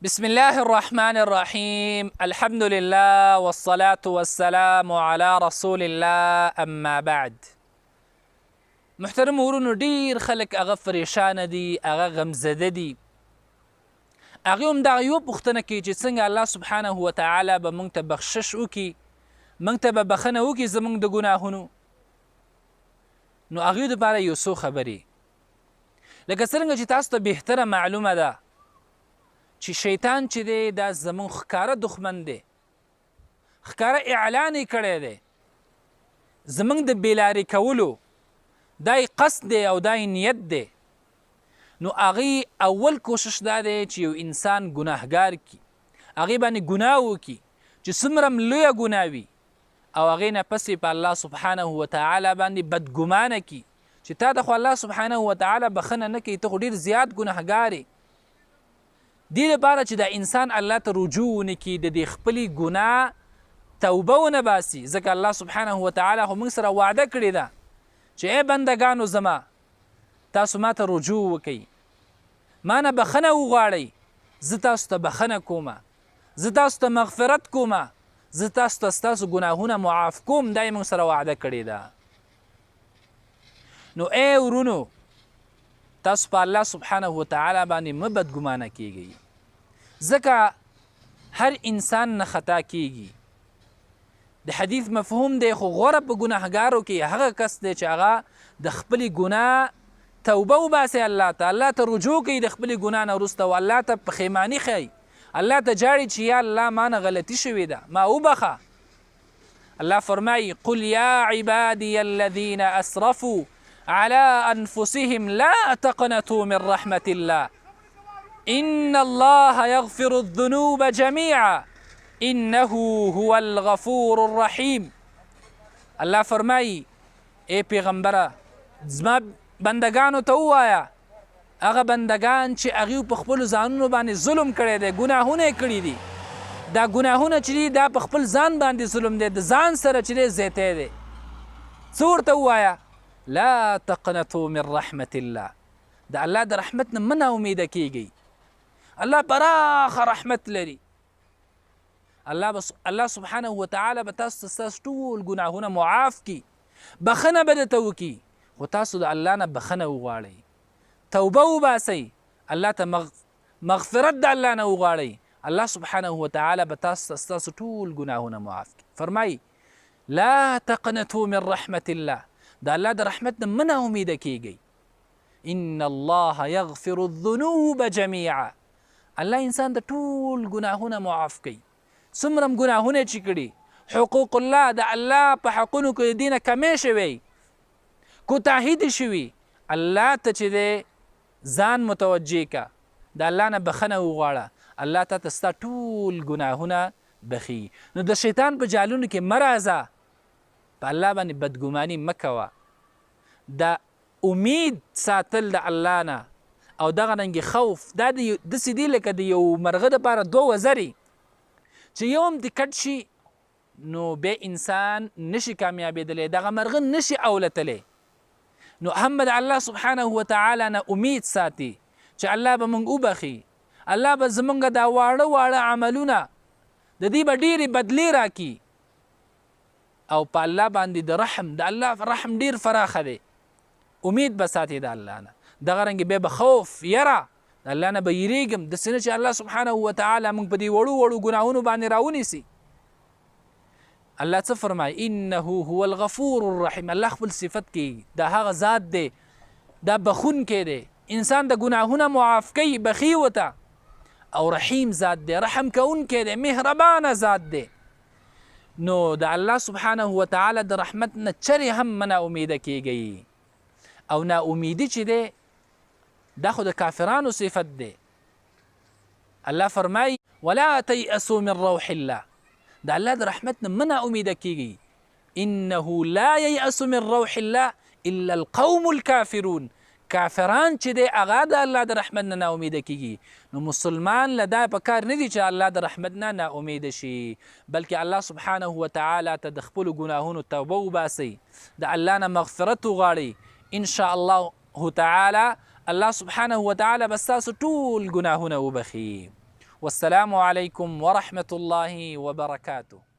بسم الله الرحمن الرحيم. الحمد لله والصلاة والسلام على رسول الله اما بعد. محترم ورونو ډیر خلک هغه پریشان دي، هغه غمزده دي. هغه هم دغه یو پوښتنه کوي چې څنګه الله سبحانه وتعالی به موږ ته بخشش وکړي، موږ ته به بخښنه وکړي زموږ د ګناهونو. نو هغې دپاره یو څو خبرې لکه څرنګه چې تاسو ته بهتره معلومه ده چې شیطان چې دی دا زموږ ښکاره دښمن دی، ښکاره اعلان یې کړی دی زموږ د بېلارې کولو. دا یې قصد دی او دا یې نیت دی. نو هغې اول کوشش دا دی چې یو انسان ګناهګار کړي، هغې باندې ګناه وکړي چې څومره هم لویه ګناه وي، او هغې نه پسې په الله سبحانه وتعالی باندې بدګمانه کړي چې تا ته خو الله سبحانه وتعالی بخښنه نه کوي، ته خو ډېر زیات ګناهګار یې. دې لپاره چې دا انسان الله ته رجوع ونه کړي، د دې خپلې ګناه توبه ونه باسي، ځکه الله سبحانه وتعالی خو موږ سره وعده کړې ده چې ای بندګانو زما تاسو ما ته رجوع وکئ، ما نه بخښنه وغواړئ، زه تاسو ته بخښنه کومه، زه تاسو ته مغفرت کومه، زه تاسو ته ستاسو ګناهونه معاف کوم. دا یې موږ سره وعده کړې ده. نو ای ورونو، تاسو په الله سبحانه وتعالی باندې مه بدګمانه کیږئ، ځکه هر انسان نه خطا کیږي. د حدیث مفهوم دی، خو غوره په ګناهګارو کې هغه کس دی چې هغه د خپلې ګناه توبه وباسي، الله ته رجوع کوي د خپلې ګناه نه وروسته، او الله ته پښیماني ښیي، الله ته جاړي چې یا الله ما نه غلطي شوې ده، ما وبخه. الله فرمایي قل یا عبادي الذین اسرفوا على أنفسهم لا تقنطوا من رحمة الله إن الله يغفر الذنوب جميعا إنه هو الغفور الرحيم. الله فرمایي ای پیغمبره زما بندگانو ته ووایه، هغه بندگان چې هغوی په خپلو ځانونو باندې ظلم کړی دی، ګناهونه یې کړي دي، دا ګناهونه چې دي دا په خپل ځان باندې ظلم دی، د ځان سره چې دی زیاتی دی. څه ورته ووایه؟ لا تقنطوا من رحمة الله، د الله د رحمت نه مه ناامیده کیږئ. الله پراخه رحمت لري. الله سبحانه وتعالی به تاسو ته ستاسو ټول ګناهونه معاف کړي، بخښنه به درته وکړي، خو تاسو د الله نه بخښنه وغواړئ، توبه وباسئ، الله ته مغفرت د الله نه وغواړئ، الله سبحانه وتعالی به تاسو ته ستاسو ټول ګناهونه معاف کړي. فرمایي لا تقنطوا من رحمة الله، د الله د رحمت نه مه ناامیده کیږئ. ان الله یغفر الذنوب جمیعا، الله انسان د ټول ګناهونه معاف کوي، څومره هم ګناهونه چې کړي، حقوق الله د الله په حقونو کې د دې نه کمی شوی، کوتاهي دې شوي، الله ته چې دی ځان متوجه که، د الله نه بخښنه وغواړه، الله ته ستا ټول ګناهونه بخي. نو د شیطان په جالونو کې مه راځه، په الله باندې بدګماني مه کوه. د امید ساتل د الله نه او دغه رنګې خوف، دا داسې دی لکه د یو مرغه دپاره دوه وزرې چې یو هم دې کټ شي نو بیا انسان نشي کامیابېدلی، دغه مرغه نشي اولتلی. نو هم د الله سبحانه وتعالی نه امید ساتي چې الله به موږ وبخي، الله به زموږ دا واړه واړه عملونه د دې به ډېرې بدلې راکړي، او په الله باندې د الله رحم ډېر فراخه دی. امید به ساتي د الله نه، دغه رنګې بیا به خوف یره د الله نه به یریږم، داسې نه چې الله سبحانه وتعالی موږ په دې وړو وړو ګناهونو باندې راونیسي. الله څه فرمایي؟ انه هو الغفور الرحیم، الله خپل صفت کوي دا هغه ذات دی، دا بخونکی دی، انسان د ګناهونه معاف کوي، بخي ورته، او رحیم ذات دی، رحم کوونکی دی، مهربانه ذات دی. نو د الله سبحانه وتعالی د رحمت نه چرې هم مه ناامیده کیږئ. او ناامیدي چې دی دا خو د کافرانو صفت دی. الله فرمایي ولا تیأسوا من روح الله، د الله د رحمت نه مه ناامیده کیږئ. انه لا ییأس من روح الله الا القوم الكافرون، کافران چې دی هغه د الله د رحمت نه ناامیده کیږي. نو مسلمان له دا په کار نه دی چې الله د رحمت نه ناامیده شي، بلکې الله سبحانه وتعالی ته د خپلو ګناهونو توبه وباسئ، د الله نه مغفرت وغواړئ. ان شاء الله تعالی الله سبحانه وتعالی به ستاسو ټول ګناهونه وبخي. والسلام علیکم ورحمة الله وبرکاته.